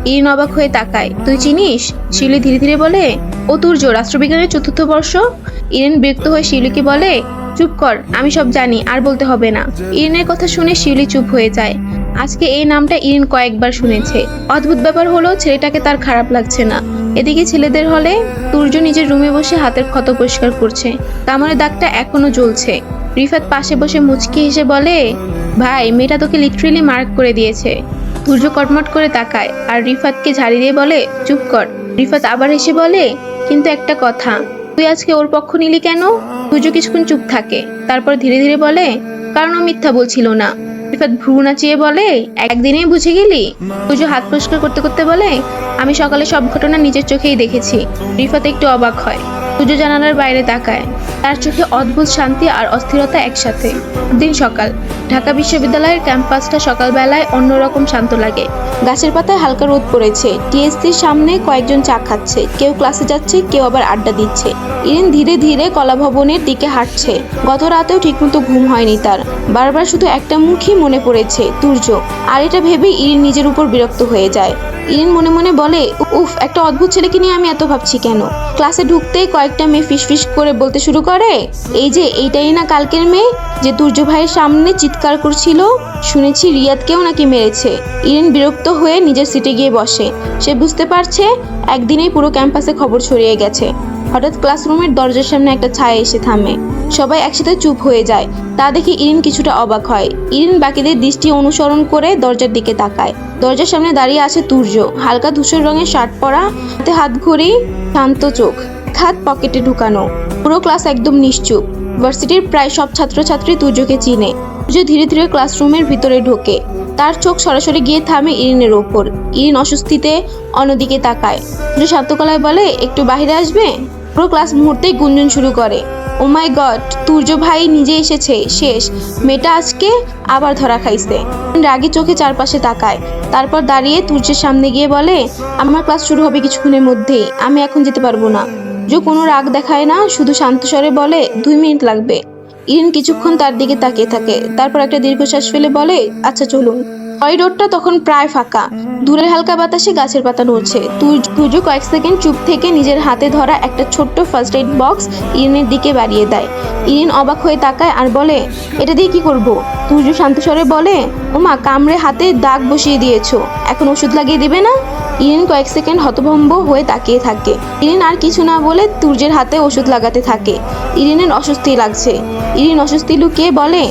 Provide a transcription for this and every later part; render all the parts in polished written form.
ইরিন অবাক হয়ে তাকায়। তুই চিনিস? শিউলি ধীরে ধীরে বলে, ও তুর্য, রাষ্ট্রবিজ্ঞানের ৪র্থ বর্ষ। ইরিন বিরক্ত হয়ে শিউলিকে বলে, চুপ কর, আমি সব জানি, আর বলতে হবে না। ইরিনের কথা শুনে শিউলি চুপ হয়ে যায়। আজকে এই নামটা ইরিন কয়েকবার শুনেছে। অদ্ভুত ব্যাপার হলো ছেলেটাকে তার খারাপ লাগছে না। এদিকে ছেলেদের হলে তুর্য নিজের রুমে বসে হাতের ক্ষত পরিষ্কার করছে। কামড়ের দাগটা এখনো জ্বলছে। রিফাত পাশে বসে মুচকি হেসে বলে, ভাই, মেয়েটা তোকে লিটারেলি মার্ক করে দিয়েছে। তুর্য কটমট করে তাকায় আর রিফাতকে ঝাড়ি দিয়ে বলে, চুপ কর। রিফাত আবার হেসে বলে, কিন্তু একটা কথা, তুই আজকে ওর পক্ষ নিলি কেন? তুর্য কিছুক্ষণ চুপ থাকে, তারপর ধীরে ধীরে বলে, কারণ ও মিথ্যা বলছিল না। রিফাত ভ্রু নাচিয়ে বলে, একদিনেই বুঝে গেলি? তুর্য হাত পরিষ্কার করতে করতে বলে, আমি সকালে সব ঘটনা নিজের চোখেই দেখেছি। রিফাত একটু অবাক হয়। তুর্য জানালার বাইরে তাকায়। তার চোখে অদ্ভুত শান্তি আর অস্থিরতা একসাথে। দিন সকাল। ঢাকা বিশ্ববিদ্যালয়ের ক্যাম্পাসটা সকালবেলায় অন্যরকম শান্ত লাগে। গাছের পাতায় হালকা রোদ পড়েছে। টিএসসির সামনে কয়েকজন চা খাচ্ছে, কেউ ক্লাসে যাচ্ছে, কেউ আবার আড্ডা দিচ্ছে। ইরিন ধীরে ধীরে কলা ভবনের দিকে হাঁটছে। গত রাতেও ঠিকমতো ঘুম হয়নি তার। বারবার শুধু একটা মুখই মনে পড়েছে, তুর্য। আর এটা ভেবেই ইরিন নিজের উপর বিরক্ত হয়ে যায়। ইরিন মনে মনে বলে, উফ, একটা অদ্ভুত ছেলেকে নিয়ে আমি এত ভাবছি কেন? ক্লাসে ঢুকতেই কয়েকটা মেয়ে ফিসফিস করে বলতে শুরু করে, এই যে এইটাই না কালকের মেয়ে যে তুর্য ভাইয়ের সামনে চিৎকার করছিল, শুনেছি রিয়াদকেও নাকি মেরেছে। ইরিন বিরক্ত হয়ে নিজের সিটে গিয়ে বসে। সে বুঝতে পারছে একদিনেই পুরো ক্যাম্পাসে খবর ছড়িয়ে গেছে। হঠাৎ ক্লাসরুমের দরজার সামনে একটা ছায়া এসে থামে। সবাই একসাথে চুপ হয়ে যায়। তা দেখে ইরিন কিছুটা অবাক হয়। ইরিন বাকিদের দৃষ্টি অনুসরণ করে দরজার দিকে তাকায়। দরজার সামনে দাঁড়িয়ে আছে তুর্য। হালকা ধূসর রঙের শার্ট পরা, হাতে হাত ঘড়ি, শান্ত চোখ, হাত পকেটে ঢুকানো। পুরো ক্লাস একদম নিশ্চুপ। ভার্সিটির প্রায় সব ছাত্রছাত্রী তুর্যকে চিনে। তুর্য ধীরে ধীরে ক্লাসরুমের ভিতরে ঢোকে। তার চোখ সরাসরি গিয়ে থামে ইরিনের ওপর। ইরিন অস্বস্তিতে অন্যদিকে তাকায়। তুর্য শান্ত গলায় বলে, একটু বাইরে আসবে? পুরো ক্লাস মুহূর্তেই গুঞ্জন শুরু করে, ও মাই গড, তুর্য ভাই নিজে এসেছে, শেষ, মেয়েটা আজকে আবার ধরা খাইছে। রাগী চোখে চারপাশে তাকায়, তারপর দাঁড়িয়ে তুর্যের সামনে গিয়ে বলে, আমার ক্লাস শুরু হবে কিছুক্ষণের মধ্যেই, আমি এখন যেতে পারবো না। তুর্য কোনো রাগ দেখায় না, শুধু শান্ত স্বরে বলে, 2 মিনিট লাগবে। ইরিন কিছুক্ষণ তার দিকে তাকিয়ে থাকে, তারপর একটা দীর্ঘশ্বাস ফেলে বলে, আচ্ছা চলুন। করিডোরটা তখন প্রায় ফাঁকা। দূরের হালকা বাতাসে গাছের পাতা নড়ছে। তুর্য কয়েক সেকেন্ড চুপ থেকে নিজের হাতে ধরা একটা ছোট্ট ফার্স্ট এইড বক্স ইরিনের দিকে বাড়িয়ে দেয়। ইরিন অবাক হয়ে তাকায় আর বলে, এটা দিয়ে কি করব? তুর্য শান্ত স্বরে বলে, ওমা, কামড়ে হাতে দাগ বসিয়ে দিয়েছো, এখন ওষুধ লাগিয়ে দিবে না? ইরিন কয়েক সেকেন্ড হতভম্ব হয়ে তাকিয়ে থাকে। ইরিন আর কিছু না বলে তুর্যের হাতে ওষুধ লাগাতে থাকে। ইরিনের অস্বস্তি লাগছে। ইরিন অস্বস্তি লুকিয়ে বলে,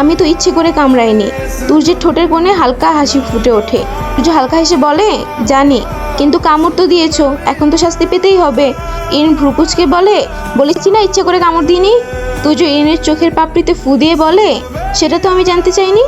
আমি তো ইচ্ছে করে কামড়াইনি। তুর্যের ঠোঁটের কোণে হালকা হাসি ফুটে ওঠে। তুর্য হালকা হেসে বলে, জানি, কিন্তু কামড় তো দিয়েছো, এখন তো শাস্তি পেতেই হবে। ইরিন ভ্রুকুচকে বলে, বলেছি না ইচ্ছে করে কামড় দিইনি। তুর্য ইরিনের চোখের পাপড়িতে ফু দিয়ে বলে, সেটা তো আমি জানতে চাইনি।